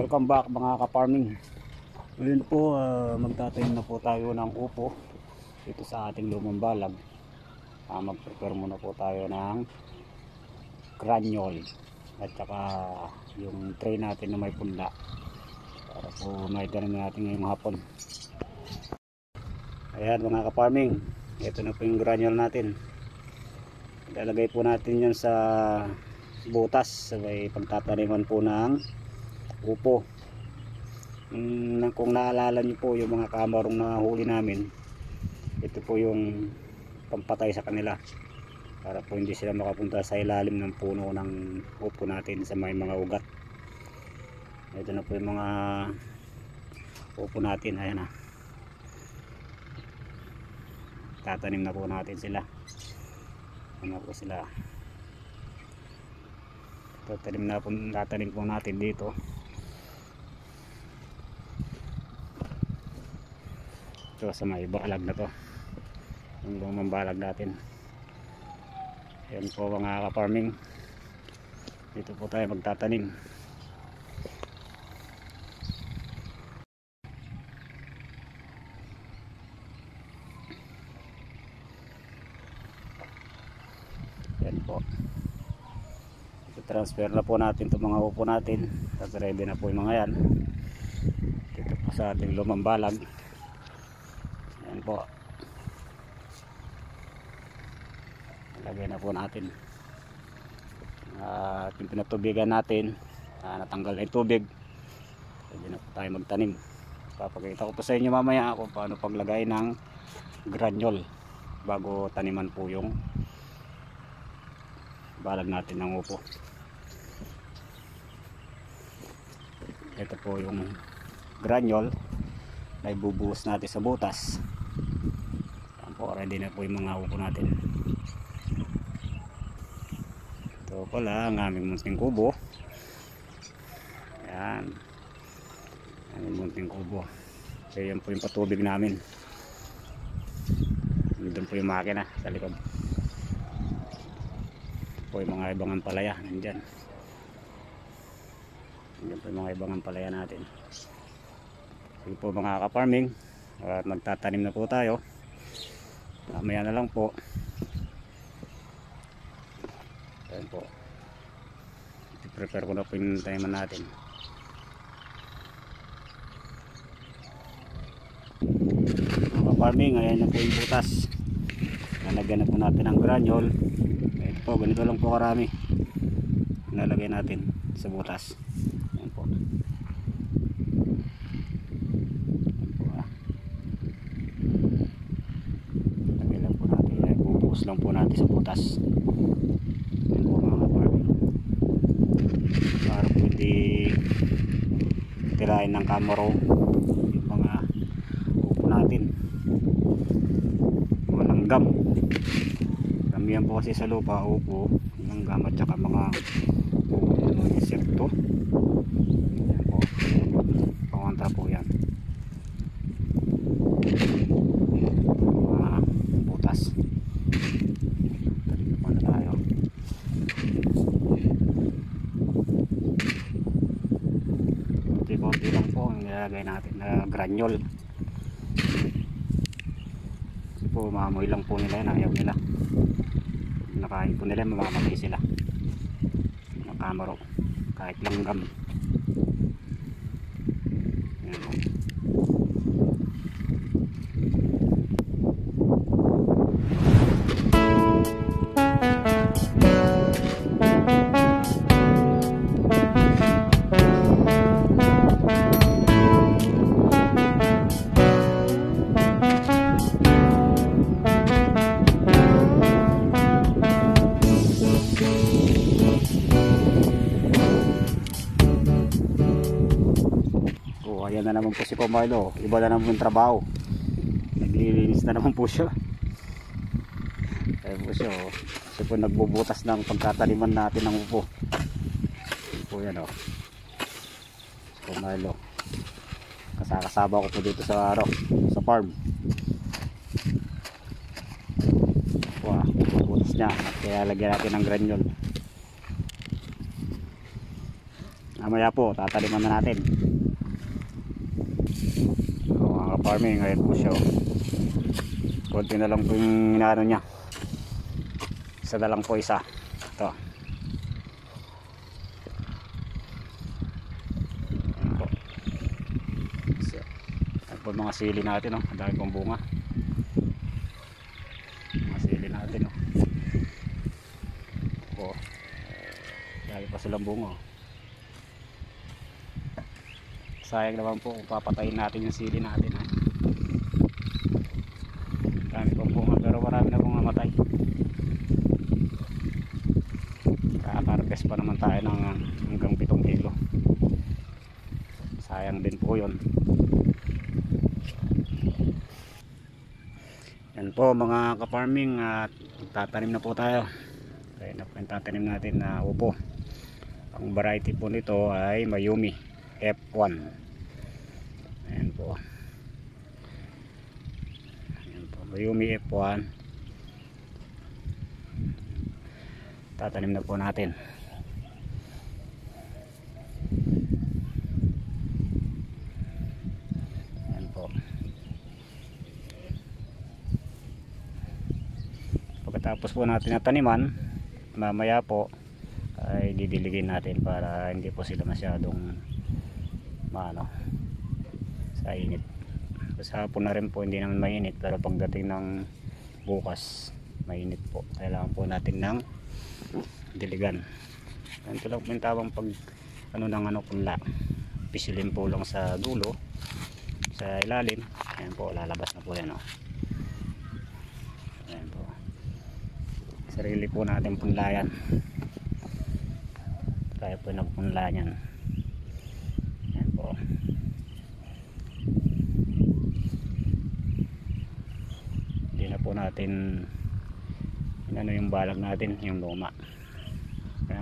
Welcome back mga ka-farming. Ngayon po magtatanim na po tayo ng upo dito sa ating lumang balag. Mag-prepare muna po tayo ng granule at saka yung tray natin na may punla para po may tanim natin ngayong hapon. Ayan mga ka-farming, ito na po yung granule natin. Ilalagay po natin yan sa butas sabay pagtataniman po ng upo. Kung naalala nyo po yung mga kamarong na huli namin, ito po yung pampatay sa kanila para po hindi sila makapunta sa ilalim ng puno ng upo natin sa may mga ugat. Ito na po yung mga upo natin. Ayan na, tatanim na po natin sila. Ano po sila, tatanim po natin dito. Ito sa may balag na to, yung lumang balag natin. Yan po mga ka-farming, dito po tayo magtatanim. Yan po, transfer na po natin itong mga upo natin at ready na po yung mga yan dito po sa ating lumang balag. Yan po, lagay na po natin at yung pinatubigan natin natanggal na yung tubig. Pwede na po tayo magtanim. Papakita ko po sa inyo mamaya kung paano paglagay ng granule bago taniman po yung balag natin ng upo. Ito po yung granule na ibubuhos natin sa butas. Yan po, ready na po yung mga upo natin. Ito pala ang aming munting kubo. Yan, aming munting kubo. So yan po yung patubig namin. Doon po yung makina sa likod po yung mga ibang ampalaya nandyan. Nandyan po yung mga ibang ampalaya natin. Sige po mga ka-farming, at magtatanim na po tayo. Mamaya na lang po. Ayan po, i-prepare ko na po yung taniman natin. Mga ka-farming, ayan na po yung butas. Nalagyan na po natin ang granule. Ito po, ganito lang po karami nalagay natin sa butas. Ayan po. Lagay lang po natin, bubuhos lang po natin sa butas. Ayan po mga farming, para po hindi tirahin ng kamaro yung mga upo natin. Walang gam. Yan po kasi sa lupa, upo, yung gamat tsaka mga insekto. Yan po, pangontra po yan. Mga butas. Tarin pa na tayo. Kunti-kunti lang po ang nilagay natin na granule. Kasi po maamoy lang po nila yan, ayaw nila. Nakain po nila, mamamatay sila ng kamaro kahit langgam. Ayan po. Ayan na naman po si Pamalo, iba na naman yung trabaho, naglilinis na naman po siya. Ayan po siya, oh. Siya po nagbubutas ng pagtataniman natin ng upo. Ayan po yan, oh. Si Pamalo, kasakasaba ko po dito sa farm. Wow, bubutas niya, kaya lagyan natin ng granule. mamaya po tataliman na natin. So, mga farming, ngayon po siya. Konti na lang po yung inaano niya. Isa na lang po isa. Ito. Ayan po. Ayan po mga sili natin. Oh. Ang dami pong bunga. Mga sili natin. Oh. Po. Dahil pa silang bunga. Sayang naman po kung papatayin natin yung sili natin. Ha? Dami pong bunga pero marami na pong namatay. Kaka-harvest pa naman tayo ng hanggang 7 kilo. Sayang din po yun. Yan po mga ka-farming, at tatanim na po tayo. Kaya na po yung tatanim natin na upo. Ang variety po nito ay Mayumi F1. Ayan po. Ayan po, Mayumi F1. Tatanim na po natin. Ayan po. Pagkatapos po natin nataniman, mamaya po ay didiligin natin para hindi po sila masyadong sa init. Sa hapon na rin po hindi naman mainit, pero pagdating ng bukas mainit po. Kailangan po natin ng diligan. Ito lang po yung tamang pag punla. Pisilin po lang sa dulo, sa ilalim. Ayan po, lalabas na po yan. Oh. Ayan po. Sarili po natin punlayan. Kaya po nagpunla yan. Ayan po. Hindi na po natin inano yung balag natin, yung luma.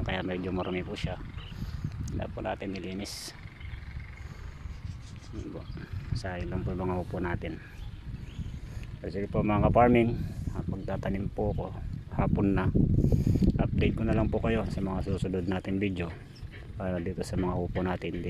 Kaya medyo marami po siya. Hindi na po natin nilinis. Sayang lang po yung mga upo natin. Kasi po mga farming, pagtatanim po ko hapon na, update ko na lang po kayo sa mga susunod natin video para dito sa mga upo natin.